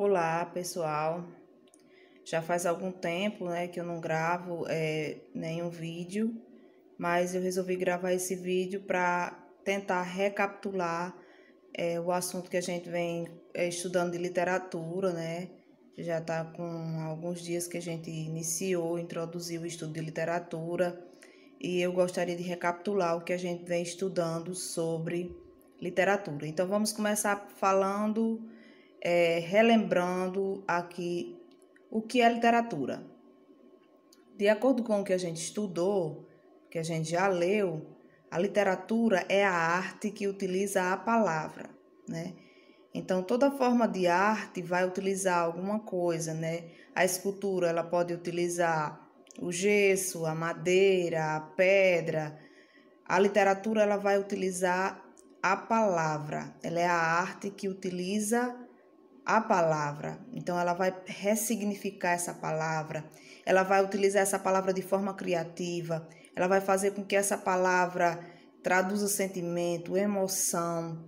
Olá, pessoal. Já faz algum tempo, que eu não gravo nenhum vídeo, mas eu resolvi gravar esse vídeo para tentar recapitular o assunto que a gente vem estudando de literatura, né? Já está com alguns dias que a gente introduziu o estudo de literatura, e eu gostaria de recapitular o que a gente vem estudando sobre literatura. Então, vamos começar falando, relembrando aqui o que é literatura. De acordo com o que a gente estudou, que a gente já leu, a literatura é a arte que utiliza a palavra, né? Então, toda forma de arte vai utilizar alguma coisa, né? A escultura, ela pode utilizar o gesso, a madeira, a pedra. A literatura, ela vai utilizar a palavra. Ela é a arte que utiliza a palavra. Então, ela vai ressignificar essa palavra. Ela vai utilizar essa palavra de forma criativa. Ela vai fazer com que essa palavra traduza sentimento, emoção,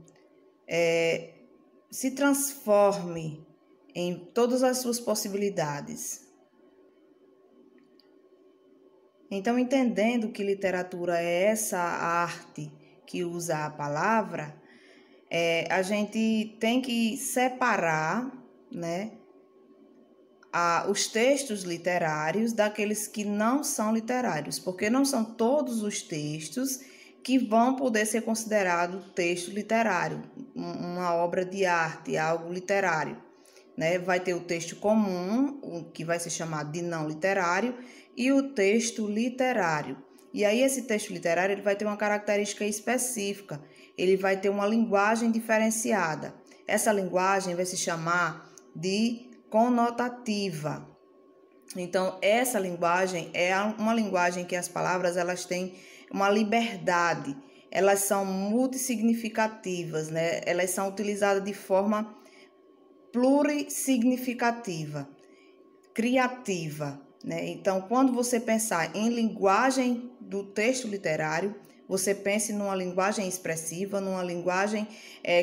se transforme em todas as suas possibilidades. Então, entendendo que literatura é essa arte que usa a palavra, a gente tem que separar, né, os textos literários daqueles que não são literários, porque não são todos os textos que vão poder ser considerado texto literário, uma obra de arte, algo literário, né? Vai ter o texto comum, que vai ser chamado de não literário, e o texto literário. E aí esse texto literário ele vai ter uma característica específica, ele vai ter uma linguagem diferenciada. Essa linguagem vai se chamar de conotativa. Então, essa linguagem é uma linguagem que as palavras elas têm uma liberdade, elas são multissignificativas, né? Elas são utilizadas de forma plurissignificativa, criativa, né? Então, quando você pensar em linguagem do texto literário, você pense numa linguagem expressiva, numa linguagem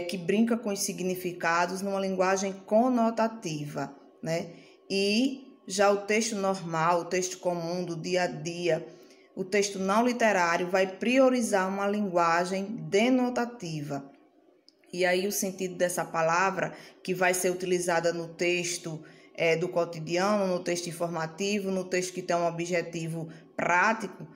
que brinca com os significados, numa linguagem conotativa, né? E já o texto normal, o texto comum do dia a dia, o texto não literário vai priorizar uma linguagem denotativa. E aí o sentido dessa palavra que vai ser utilizada no texto do cotidiano, no texto informativo, no texto que tem um objetivo prático,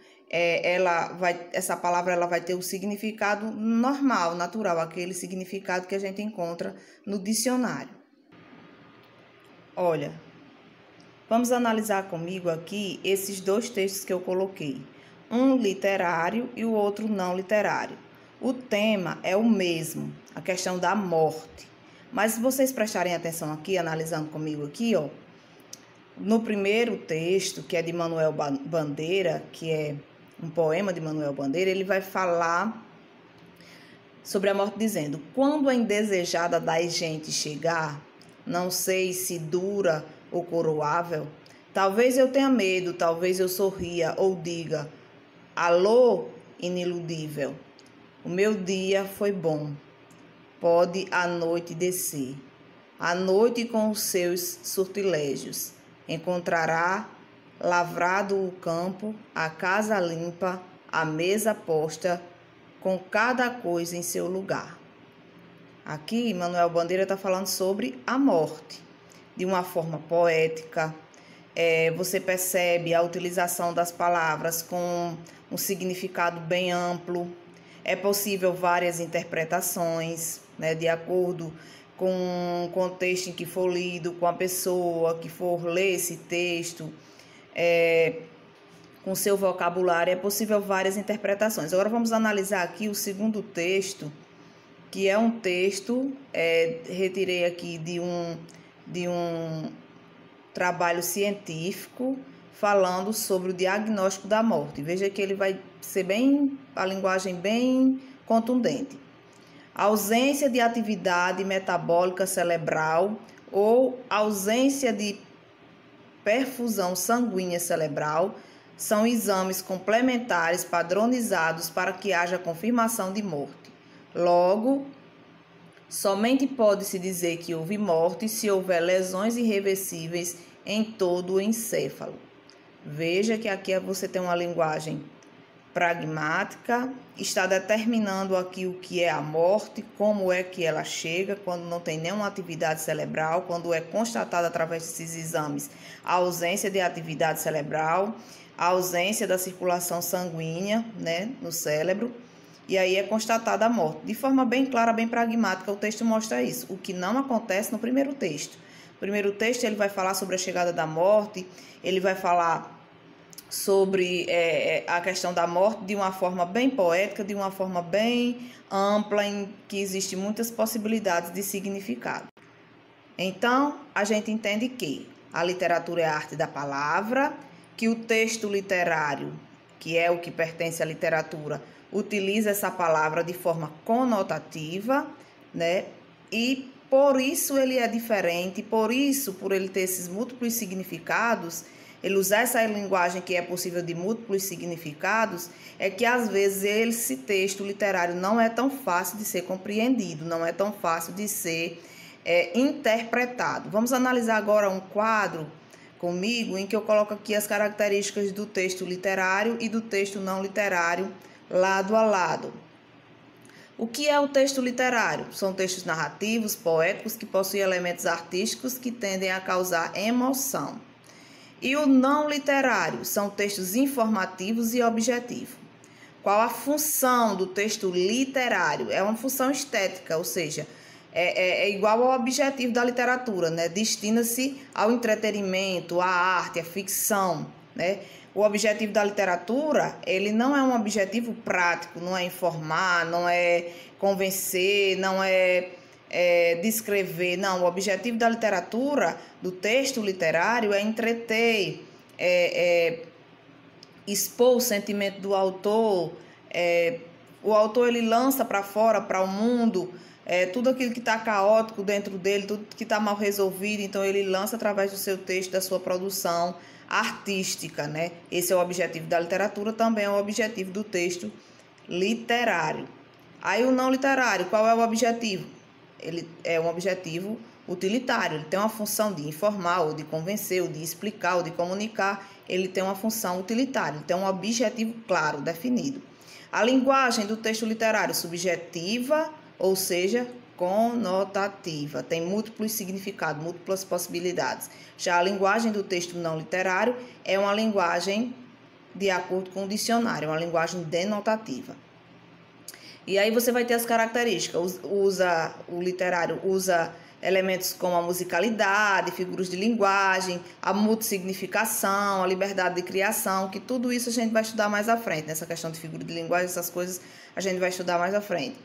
essa palavra ela vai ter o significado normal, natural, aquele significado que a gente encontra no dicionário. Olha, vamos analisar comigo aqui esses dois textos que eu coloquei, um literário e o outro não literário. O tema é o mesmo, a questão da morte. Mas se vocês prestarem atenção aqui, analisando comigo aqui, ó, no primeiro texto, que é de Manuel Bandeira, que é um poema de Manuel Bandeira, ele vai falar sobre a morte dizendo: quando a indesejada das gentes chegar, não sei se dura ou coroável, talvez eu tenha medo, talvez eu sorria ou diga: alô, iniludível, o meu dia foi bom, pode a noite descer. A noite com os seus sortilégios encontrará lavrado o campo, a casa limpa, a mesa posta, com cada coisa em seu lugar. Aqui, Manuel Bandeira está falando sobre a morte, de uma forma poética. Você percebe a utilização das palavras com um significado bem amplo. É possível várias interpretações, né, de acordo com o contexto em que for lido, com a pessoa que for ler esse texto, com seu vocabulário, é possível várias interpretações. Agora vamos analisar aqui o segundo texto, que é um texto, retirei aqui de um trabalho científico falando sobre o diagnóstico da morte. Veja que ele vai ser a linguagem bem contundente. Ausência de atividade metabólica cerebral ou ausência de perfusão sanguínea cerebral são exames complementares padronizados para que haja confirmação de morte. Logo, Somente pode-se dizer que houve morte se houver lesões irreversíveis em todo o encéfalo. Veja que aqui você tem uma linguagem pragmática, está determinando aqui o que é a morte, como é que ela chega, quando não tem nenhuma atividade cerebral, quando é constatada através desses exames a ausência de atividade cerebral, a ausência da circulação sanguínea, né, no cérebro, e aí é constatada a morte. De forma bem clara, bem pragmática, o texto mostra isso, o que não acontece no primeiro texto. No primeiro texto ele vai falar sobre a chegada da morte, ele vai falar sobre a questão da morte de uma forma bem poética, de uma forma bem ampla, em que existem muitas possibilidades de significado. Então, a gente entende que a literatura é a arte da palavra, que o texto literário, que é o que pertence à literatura, utiliza essa palavra de forma conotativa, né? E por isso ele é diferente, por isso, por ele ter esses múltiplos significados, ele usar essa linguagem que é possível de múltiplos significados, é que às vezes esse texto literário não é tão fácil de ser compreendido, não é tão fácil de ser interpretado. Vamos analisar agora um quadro comigo em que eu coloco aqui as características do texto literário e do texto não literário lado a lado. O que é o texto literário? São textos narrativos, poéticos, que possuem elementos artísticos que tendem a causar emoção. E o não literário são textos informativos e objetivos. Qual a função do texto literário? É uma função estética, ou seja, é igual ao objetivo da literatura, né? Destina-se ao entretenimento, à arte, à ficção, né? O objetivo da literatura, ele não é um objetivo prático, não é informar, não é convencer, não é descrever, não. O objetivo da literatura, do texto literário, é entreter, expor o sentimento do autor. O autor ele lança para fora, para o mundo, tudo aquilo que está caótico dentro dele, tudo que está mal resolvido, então ele lança através do seu texto, da sua produção artística, né? Esse é o objetivo da literatura, também é o objetivo do texto literário. Aí o não literário, qual é o objetivo? Ele é um objetivo utilitário, ele tem uma função de informar, ou de convencer, ou de explicar, ou de comunicar, ele tem uma função utilitária, ele tem um objetivo claro, definido. A linguagem do texto literário, subjetiva, ou seja, conotativa, tem múltiplos significados, múltiplas possibilidades. Já a linguagem do texto não literário é uma linguagem de acordo com o dicionário, uma linguagem denotativa. E aí você vai ter as características, o literário usa elementos como a musicalidade, figuras de linguagem, a multissignificação, a liberdade de criação, que tudo isso a gente vai estudar mais à frente, nessa questão de figura de linguagem, essas coisas a gente vai estudar mais à frente.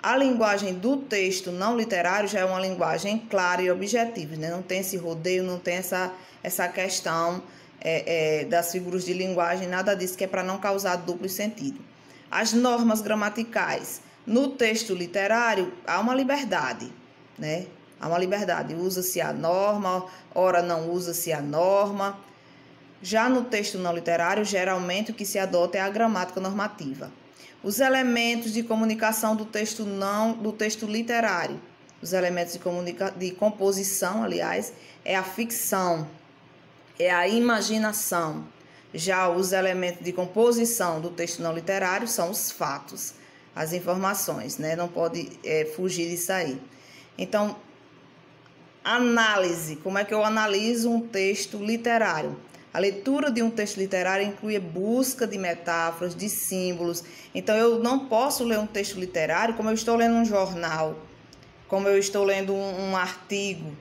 A linguagem do texto não literário já é uma linguagem clara e objetiva, né? Não tem esse rodeio, não tem essa questão das figuras de linguagem, nada disso, que é para não causar duplo sentido. As normas gramaticais. No texto literário, há uma liberdade, né? Há uma liberdade, usa-se a norma, ora não usa-se a norma. Já no texto não literário, geralmente o que se adota é a gramática normativa. Os elementos de comunicação do texto literário. Os elementos de composição, aliás, é a ficção, é a imaginação. Já os elementos de composição do texto não literário são os fatos, as informações, né? Não pode fugir disso aí. Então, análise. Como é que eu analiso um texto literário? A leitura de um texto literário inclui busca de metáforas, de símbolos. Então, eu não posso ler um texto literário como eu estou lendo um jornal, como eu estou lendo um artigo,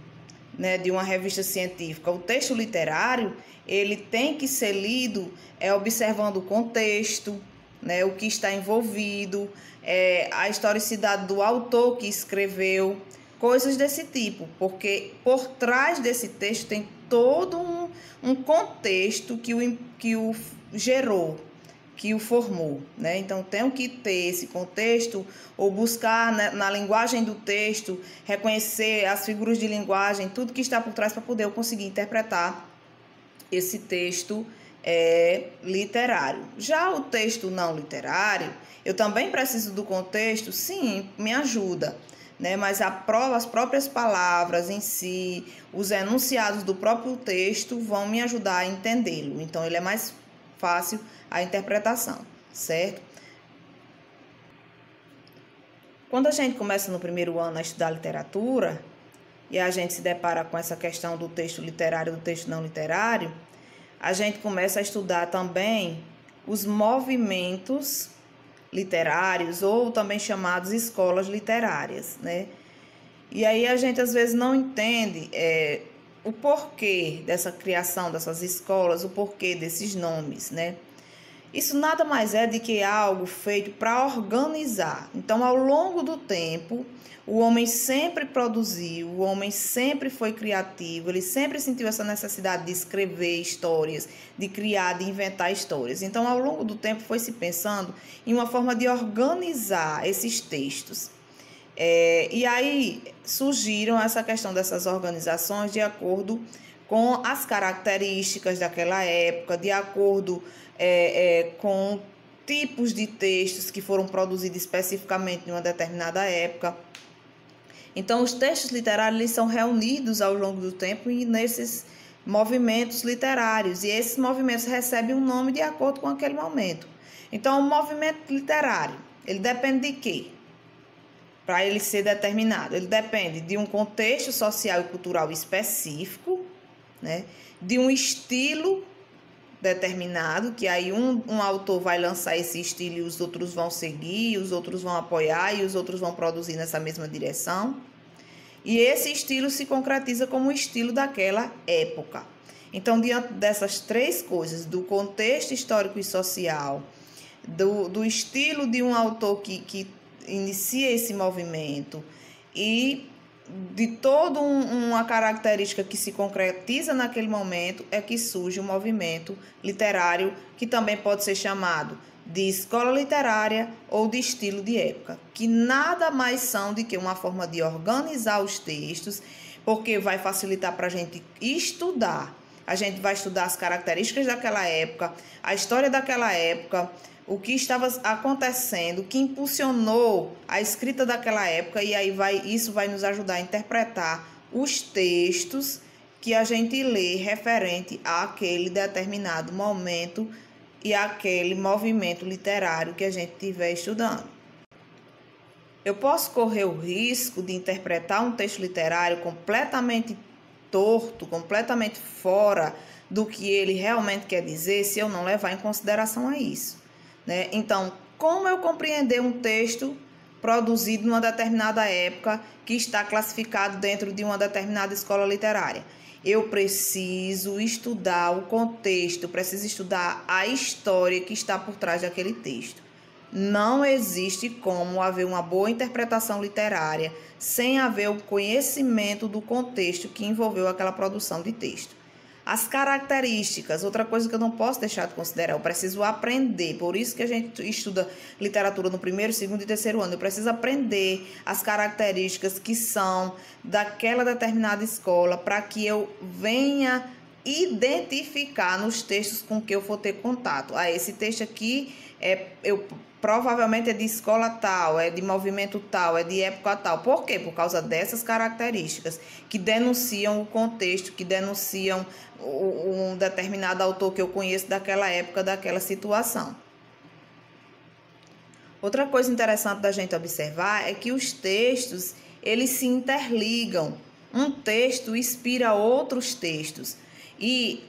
né, de uma revista científica. O texto literário, ele tem que ser lido observando o contexto, né, o que está envolvido, a historicidade do autor que escreveu, coisas desse tipo, porque por trás desse texto tem todo um contexto que o gerou, que o formou, né? Então, tenho que ter esse contexto ou buscar, né, na linguagem do texto, reconhecer as figuras de linguagem, tudo que está por trás para poder eu conseguir interpretar esse texto literário. Já o texto não literário, eu também preciso do contexto, sim, me ajuda, né? Mas as próprias palavras em si, os enunciados do próprio texto vão me ajudar a entendê-lo. Então, ele é mais fácil a interpretação, certo? Quando a gente começa no primeiro ano a estudar literatura e a gente se depara com essa questão do texto literário e do texto não literário, a gente começa a estudar também os movimentos literários, ou também chamados escolas literárias, né? E aí a gente às vezes não entende o porquê dessa criação dessas escolas, o porquê desses nomes, né? Isso nada mais é do que algo feito para organizar. Então, ao longo do tempo, o homem sempre produziu, o homem sempre foi criativo, ele sempre sentiu essa necessidade de escrever histórias, de criar, de inventar histórias. Então, ao longo do tempo, foi se pensando em uma forma de organizar esses textos. E aí surgiram essa questão dessas organizações de acordo com as características daquela época, de acordo com tipos de textos que foram produzidos especificamente em uma determinada época. Então, os textos literários eles são reunidos ao longo do tempo e nesses movimentos literários, e esses movimentos recebem um nome de acordo com aquele momento. Então, o movimento literário, ele depende de quê? Para ele ser determinado, ele depende de um contexto social e cultural específico, né? De um estilo determinado, que aí um autor vai lançar esse estilo e os outros vão seguir, os outros vão apoiar e os outros vão produzir nessa mesma direção. E esse estilo se concretiza como o estilo daquela época. Então, diante dessas três coisas, do contexto histórico e social, do estilo de um autor que inicia esse movimento e de toda uma característica que se concretiza naquele momento, é que surge o movimento literário, que também pode ser chamado de escola literária ou de estilo de época, que nada mais são do que uma forma de organizar os textos, porque vai facilitar para a gente estudar. A gente vai estudar as características daquela época, a história daquela época, o que estava acontecendo, o que impulsionou a escrita daquela época, e aí isso vai nos ajudar a interpretar os textos que a gente lê referente àquele determinado momento e àquele movimento literário que a gente estiver estudando. Eu posso correr o risco de interpretar um texto literário completamente torto, completamente fora do que ele realmente quer dizer, se eu não levar em consideração a isso, né? Então, como eu compreender um texto produzido numa determinada época que está classificado dentro de uma determinada escola literária? Eu preciso estudar o contexto, preciso estudar a história que está por trás daquele texto. Não existe como haver uma boa interpretação literária sem haver o conhecimento do contexto que envolveu aquela produção de texto. As características, outra coisa que eu não posso deixar de considerar, eu preciso aprender, por isso que a gente estuda literatura no primeiro, segundo e terceiro ano, eu preciso aprender as características que são daquela determinada escola para que eu venha identificar nos textos com que eu for ter contato. Esse texto aqui provavelmente é de escola tal, é de movimento tal, é de época tal. Por quê? Por causa dessas características que denunciam o contexto, que denunciam um determinado autor que eu conheço daquela época, daquela situação. Outra coisa interessante da gente observar é que os textos, eles se interligam. Um texto inspira outros textos. E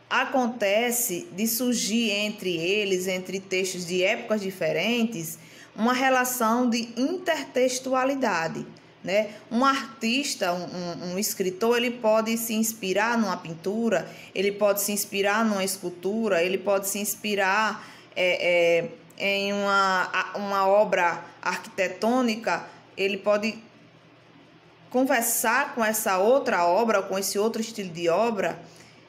acontece de surgir entre eles, entre textos de épocas diferentes, uma relação de intertextualidade, né? Um artista, um escritor, ele pode se inspirar numa pintura, ele pode se inspirar numa escultura, ele pode se inspirar em uma obra arquitetônica, ele pode conversar com essa outra obra, com esse outro estilo de obra,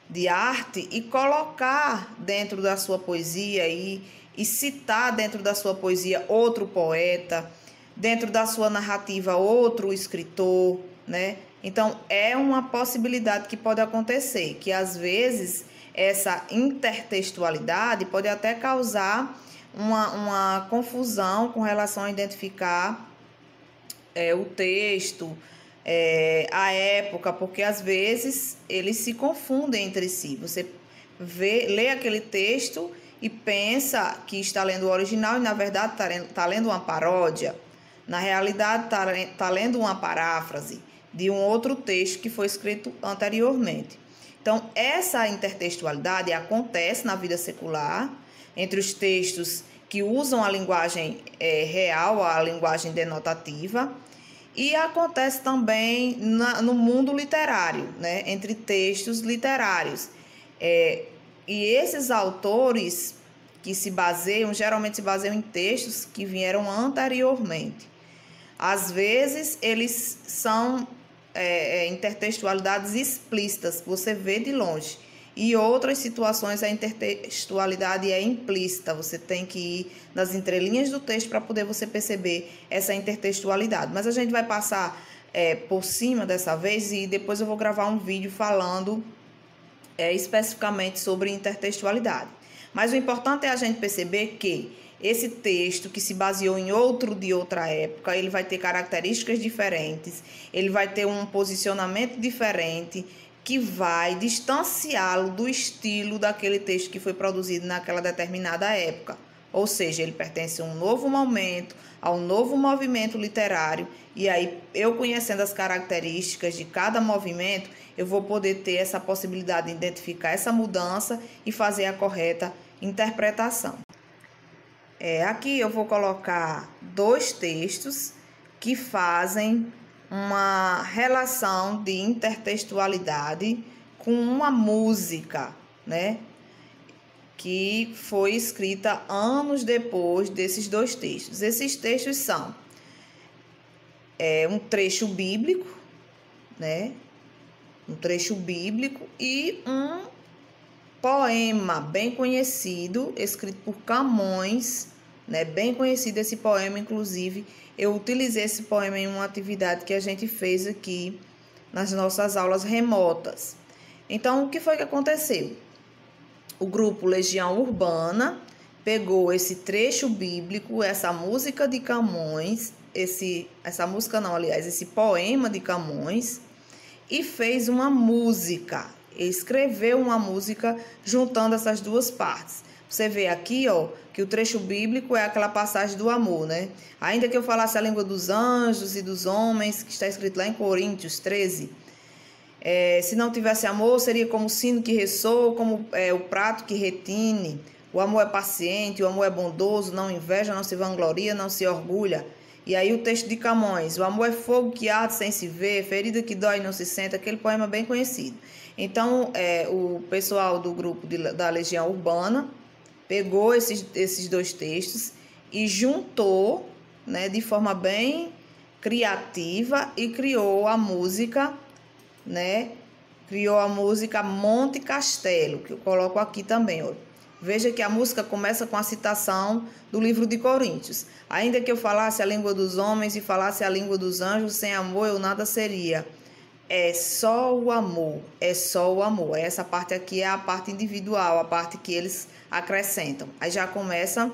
de arte, e colocar dentro da sua poesia e citar dentro da sua poesia outro poeta, dentro da sua narrativa outro escritor, né? Então, é uma possibilidade que pode acontecer, que às vezes essa intertextualidade pode até causar uma confusão com relação a identificar o texto, a época, porque às vezes eles se confundem entre si. Você lê aquele texto e pensa que está lendo o original e na verdade está lendo uma paródia. Na realidade está lendo uma paráfrase de um outro texto que foi escrito anteriormente. Então, essa intertextualidade acontece na vida secular, entre os textos que usam a linguagem real, a linguagem denotativa, e acontece também no mundo literário, né, entre textos literários. E esses autores que geralmente se baseiam em textos que vieram anteriormente. Às vezes, eles são intertextualidades explícitas, que você vê de longe. E outras situações a intertextualidade é implícita, você tem que ir nas entrelinhas do texto para poder você perceber essa intertextualidade. Mas a gente vai passar por cima dessa vez e depois eu vou gravar um vídeo falando especificamente sobre intertextualidade. Mas o importante é a gente perceber que esse texto que se baseou em outro de outra época, ele vai ter características diferentes, ele vai ter um posicionamento diferente, que vai distanciá-lo do estilo daquele texto que foi produzido naquela determinada época. Ou seja, ele pertence a um novo momento, a um novo movimento literário, e aí eu conhecendo as características de cada movimento, eu vou poder ter essa possibilidade de identificar essa mudança e fazer a correta interpretação. Aqui eu vou colocar 2 textos que fazem uma relação de intertextualidade com uma música, né, que foi escrita anos depois desses 2 textos. Esses textos são um trecho bíblico, né, um trecho bíblico e um poema bem conhecido, escrito por Camões, né, bem conhecido esse poema, inclusive eu utilizei esse poema em uma atividade que a gente fez aqui nas nossas aulas remotas. Então, o que foi que aconteceu? O grupo Legião Urbana pegou esse trecho bíblico, essa música de Camões, esse poema de Camões, e fez uma música, escreveu uma música juntando essas 2 partes. Você vê aqui, que o trecho bíblico é aquela passagem do amor, né? Ainda que eu falasse a língua dos anjos e dos homens, que está escrito lá em Coríntios 13, se não tivesse amor, seria como o sino que ressoa, como o prato que retine. O amor é paciente, o amor é bondoso, não inveja, não se vangloria, não se orgulha. E aí o texto de Camões: o amor é fogo que arde sem se ver, ferida que dói e não se sente, aquele poema bem conhecido. Então, o pessoal do grupo da Legião Urbana pegou esses 2 textos e juntou, né, de forma bem criativa e criou a música, né? Criou a música Monte Castelo, que eu coloco aqui também, Veja que a música começa com a citação do livro de Coríntios. Ainda que eu falasse a língua dos homens e falasse a língua dos anjos, sem amor eu nada seria. É só o amor, é só o amor. Essa parte aqui é a parte individual, a parte que eles acrescentam. Aí já começa,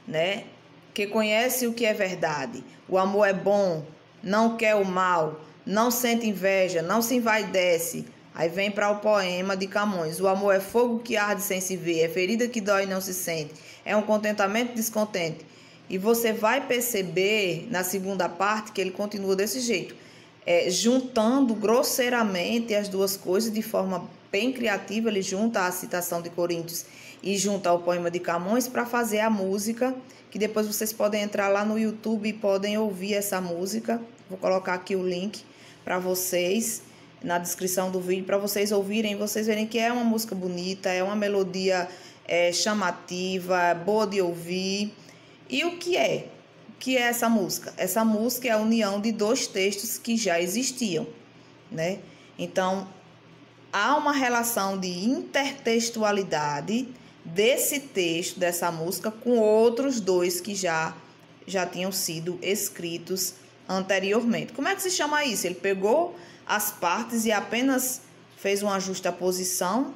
né? Que conhece o que é verdade. O amor é bom, não quer o mal, não sente inveja, não se envaidece. Aí vem para o poema de Camões: o amor é fogo que arde sem se ver, é ferida que dói e não se sente, é um contentamento descontente. E você vai perceber na segunda parte que ele continua desse jeito, juntando grosseiramente as 2 coisas de forma bem criativa. Ele junta a citação de Coríntios e junta ao poema de Camões para fazer a música, que depois vocês podem entrar lá no YouTube e podem ouvir essa música. Vou colocar aqui o link para vocês na descrição do vídeo, para vocês ouvirem, vocês verem que é uma música bonita, é uma melodia chamativa, boa de ouvir. E o que é? O que é essa música? Essa música é a união de 2 textos que já existiam, né? Então, há uma relação de intertextualidade desse texto, dessa música, com outros 2 que já tinham sido escritos anteriormente. Como é que se chama isso? Ele pegou as partes e apenas fez uma justaposição,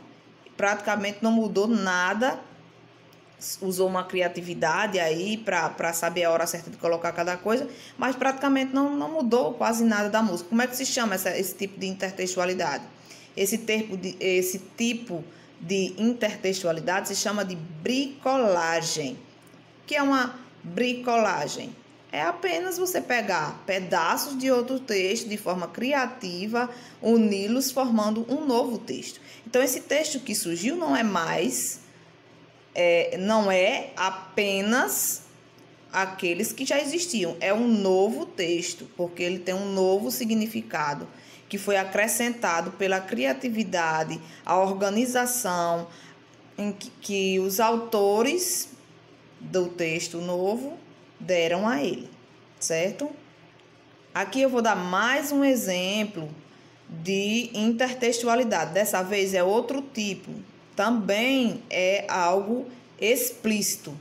praticamente não mudou nada usou uma criatividade aí para saber a hora certa de colocar cada coisa, mas praticamente não mudou quase nada da música. Como é que se chama esse tipo de intertextualidade? Esse tipo de intertextualidade se chama de bricolagem. O que é uma bricolagem? É apenas você pegar pedaços de outro texto de forma criativa, uni-los formando um novo texto. Então, esse texto que surgiu não é apenas aqueles que já existiam. É um novo texto, porque ele tem um novo significado que foi acrescentado pela criatividade, a organização em que os autores do texto novo deram a ele, certo? Aqui eu vou dar mais um exemplo de intertextualidade. Dessa vez é outro tipo. Também é algo explícito.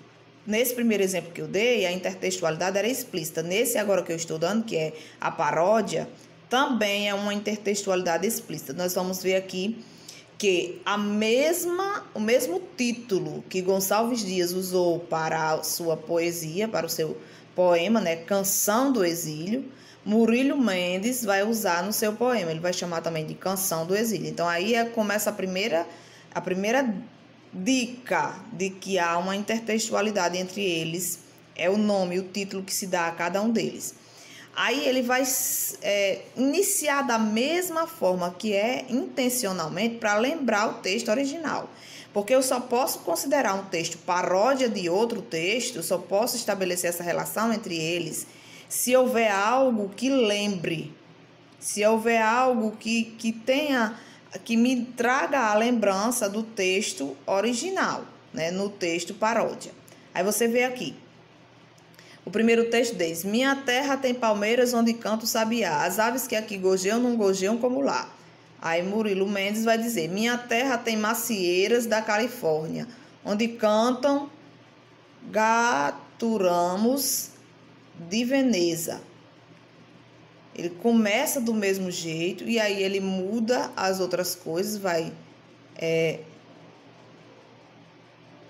Nesse primeiro exemplo que eu dei, a intertextualidade era explícita. Nesse agora que eu estou dando, que é a paródia, também é uma intertextualidade explícita. Nós vamos ver aqui que o mesmo título que Gonçalves Dias usou para a sua poesia, para o seu poema, né, Canção do Exílio, Murilo Mendes vai usar no seu poema. Ele vai chamar também de Canção do Exílio. Então, aí começa a primeira dica de que há uma intertextualidade entre eles. É o nome, o título que se dá a cada um deles. Aí ele vai iniciar da mesma forma que é intencionalmente para lembrar o texto original. Porque eu só posso considerar um texto paródia de outro texto, eu só posso estabelecer essa relação entre eles se houver algo que lembre, se houver algo que me traga a lembrança do texto original, né, no texto paródia. Aí você vê aqui. O primeiro texto diz: minha terra tem palmeiras onde canta o sabiá. As aves que aqui gojeiam não gojeiam como lá. Aí Murilo Mendes vai dizer: minha terra tem macieiras da Califórnia, onde cantam gaturamos de Veneza. Ele começa do mesmo jeito e aí ele muda as outras coisas, vai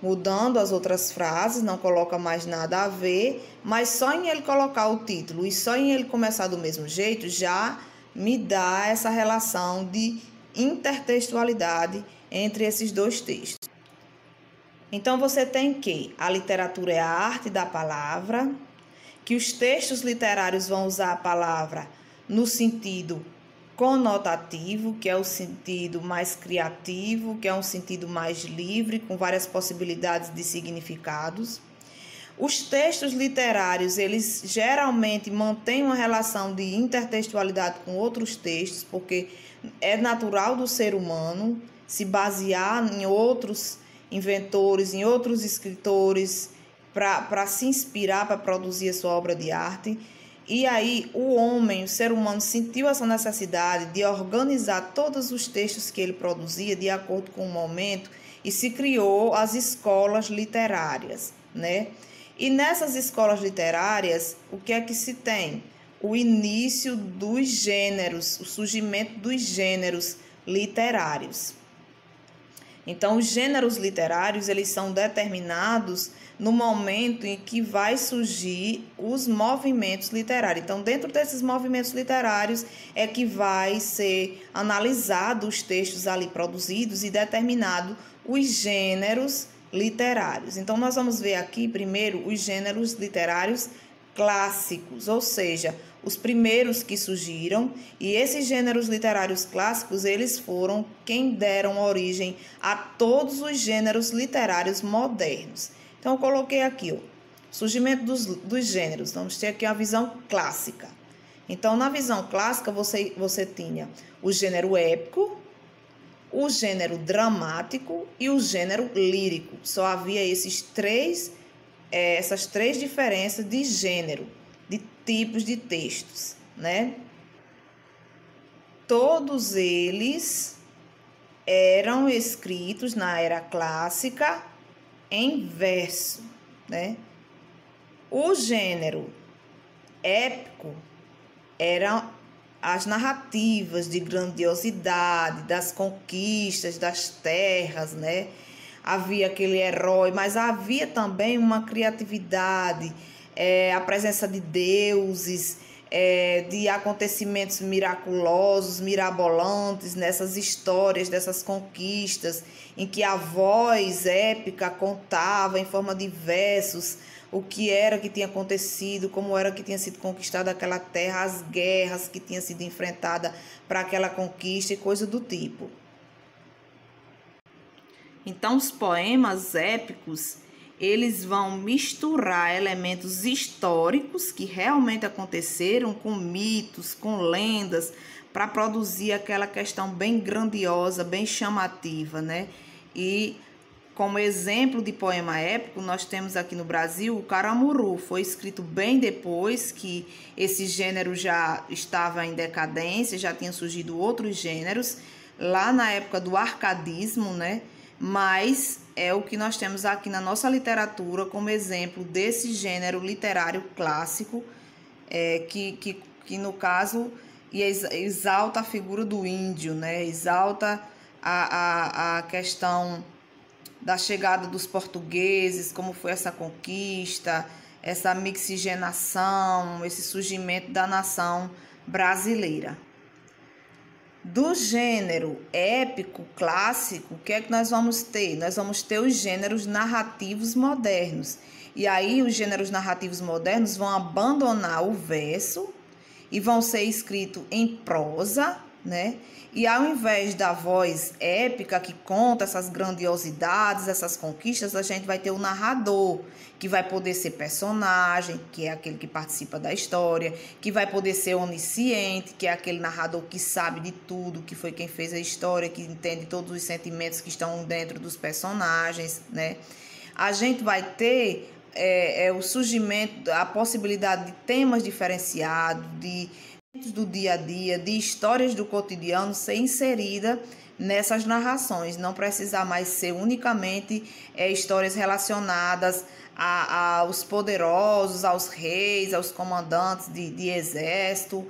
mudando as outras frases, não coloca mais nada a ver, mas só em ele colocar o título e só em ele começar do mesmo jeito já me dá essa relação de intertextualidade entre esses dois textos. Então você tem que a literatura é a arte da palavra, que os textos literários vão usar a palavra no sentido conotativo, que é o sentido mais criativo, que é um sentido mais livre, com várias possibilidades de significados. Os textos literários, eles geralmente mantêm uma relação de intertextualidade com outros textos, porque é natural do ser humano se basear em outros inventores, em outros escritores, para se inspirar, para produzir a sua obra de arte. E aí o homem, o ser humano, sentiu essa necessidade de organizar todos os textos que ele produzia de acordo com o momento e se criou as escolas literárias, né? E nessas escolas literárias, o que é que se tem? O início dos gêneros, o surgimento dos gêneros literários. Então, os gêneros literários, eles são determinados no momento em que vai surgir os movimentos literários. Então, dentro desses movimentos literários é que vai ser analisado os textos ali produzidos e determinado os gêneros literários. Então, nós vamos ver aqui primeiro os gêneros literários clássicos, ou seja, os primeiros que surgiram, e esses gêneros literários clássicos, eles foram quem deram origem a todos os gêneros literários modernos. Então, eu coloquei aqui, ó, surgimento dos gêneros. Vamos ter aqui a visão clássica. Então, na visão clássica, você tinha o gênero épico, o gênero dramático e o gênero lírico. Só havia essas três diferenças de gênero, de tipos de textos, né? Todos eles eram escritos na era clássica em verso, né? O gênero épico eram as narrativas de grandiosidade, das conquistas, das terras, né? havia aquele herói, mas havia também uma criatividade, a presença de deuses, de acontecimentos miraculosos, mirabolantes nessas histórias, dessas conquistas, em que a voz épica contava em forma de versos o que era que tinha acontecido, como era que tinha sido conquistada aquela terra, as guerras que tinham sido enfrentadas para aquela conquista e coisa do tipo. Então, os poemas épicos, eles vão misturar elementos históricos que realmente aconteceram com mitos, com lendas, para produzir aquela questão bem grandiosa, bem chamativa, né? E como exemplo de poema épico, nós temos aqui no Brasil o Caramuru. Foi escrito bem depois que esse gênero já estava em decadência, já tinham surgido outros gêneros, lá na época do arcadismo, né? Mas é o que nós temos aqui na nossa literatura como exemplo desse gênero literário clássico, que no caso exalta a figura do índio, né? Exalta a questão da chegada dos portugueses, como foi essa conquista, essa mixigenação, esse surgimento da nação brasileira. Do gênero épico, clássico, o que é que nós vamos ter? Nós vamos ter os gêneros narrativos modernos. E aí os gêneros narrativos modernos vão abandonar o verso e vão ser escritos em prosa, né? E ao invés da voz épica que conta essas grandiosidades, essas conquistas, a gente vai ter o narrador, que vai poder ser personagem, que é aquele que participa da história, que vai poder ser onisciente, que é aquele narrador que sabe de tudo, que foi quem fez a história, que entende todos os sentimentos que estão dentro dos personagens, né? A gente vai ter o surgimento, a possibilidade de temas diferenciados, de do dia a dia, de histórias do cotidiano ser inserida nessas narrações, não precisar mais ser unicamente histórias relacionadas aos poderosos, aos reis, aos comandantes de exército,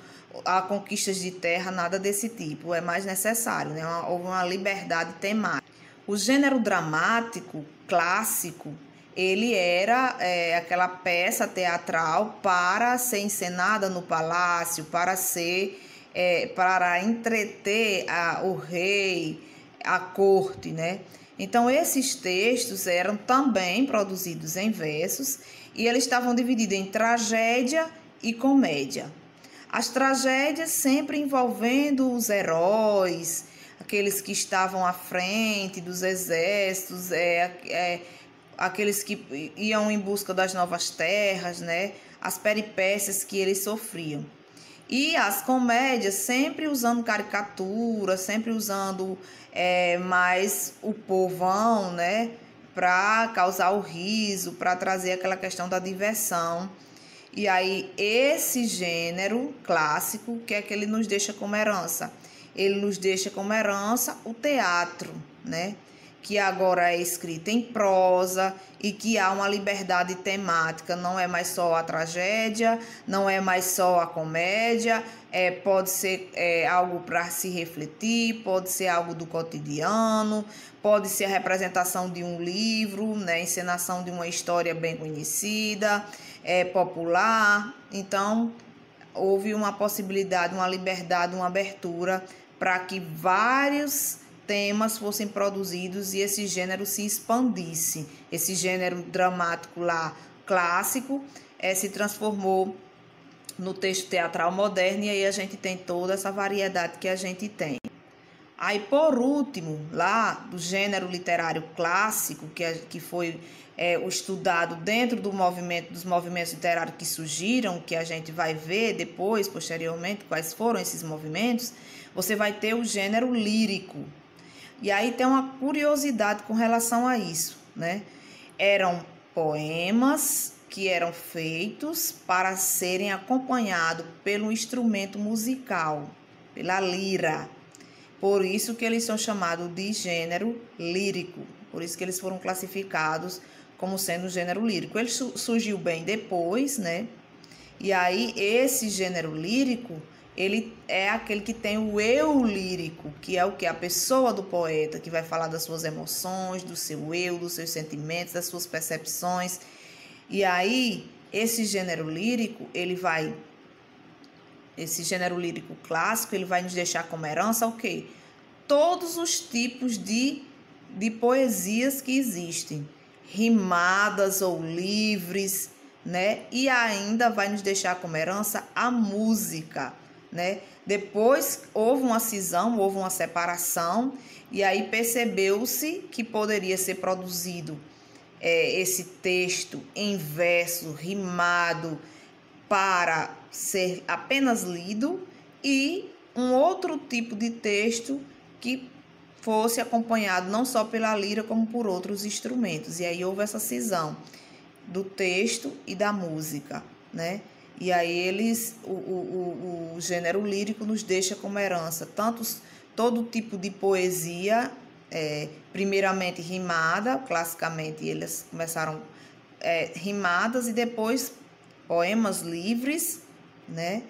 a conquistas de terra, nada desse tipo, é mais necessário, né? Houve uma liberdade temática. O gênero dramático clássico, ele era aquela peça teatral para ser encenada no palácio, para entreter o rei, a corte, né? Então, esses textos eram também produzidos em versos e eles estavam divididos em tragédia e comédia. As tragédias sempre envolvendo os heróis, aqueles que estavam à frente dos exércitos, aqueles que iam em busca das novas terras, né? As peripécias que eles sofriam. E as comédias sempre usando caricatura, sempre usando mais o povão, né? Para causar o riso, para trazer aquela questão da diversão. E aí, esse gênero clássico, o que é que ele nos deixa como herança? Ele nos deixa como herança o teatro, né? Que agora é escrita em prosa e que há uma liberdade temática, não é mais só a tragédia, não é mais só a comédia, pode ser algo para se refletir, pode ser algo do cotidiano, pode ser a representação de um livro, né, encenação de uma história bem conhecida, popular. Então, houve uma possibilidade, uma liberdade, uma abertura para que vários temas fossem produzidos e esse gênero se expandisse. Esse gênero dramático lá, clássico, se transformou no texto teatral moderno e aí a gente tem toda essa variedade que a gente tem. Aí, por último, lá do gênero literário clássico, que foi o estudado dentro dos movimentos literários que surgiram, que a gente vai ver depois, posteriormente, quais foram esses movimentos, você vai ter o gênero lírico. E aí tem uma curiosidade com relação a isso, né? Eram poemas que eram feitos para serem acompanhados pelo instrumento musical, pela lira. Por isso que eles são chamados de gênero lírico. Por isso que eles foram classificados como sendo gênero lírico. Ele surgiu bem depois, né? E aí esse gênero lírico, ele é aquele que tem o eu lírico, que é o que? A pessoa do poeta, que vai falar das suas emoções, do seu eu, dos seus sentimentos, das suas percepções. E aí, esse gênero lírico clássico, ele vai nos deixar como herança o quê? Todos os tipos de poesias que existem, rimadas ou livres, né? E ainda vai nos deixar como herança a música, né? Depois houve uma cisão, houve uma separação, e aí percebeu-se que poderia ser produzido esse texto em verso, rimado, para ser apenas lido, e um outro tipo de texto que fosse acompanhado não só pela lira, como por outros instrumentos. E aí houve essa cisão do texto e da música, né? E aí o gênero lírico nos deixa como herança todo tipo de poesia, primeiramente rimada, classicamente eles começaram rimadas, e depois poemas livres, né?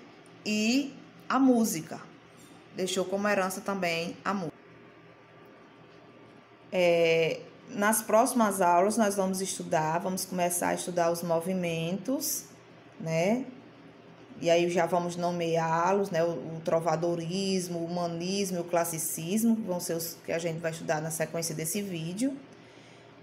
E a música deixou como herança também a música. Nas próximas aulas nós vamos começar a estudar os movimentos, né? E aí já vamos nomeá-los, né? O trovadorismo, o humanismo e o classicismo, vão ser os que a gente vai estudar na sequência desse vídeo.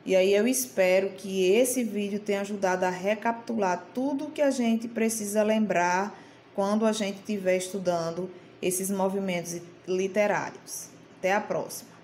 E aí eu espero que esse vídeo tenha ajudado a recapitular tudo que a gente precisa lembrar quando a gente estiver estudando esses movimentos literários. Até a próxima!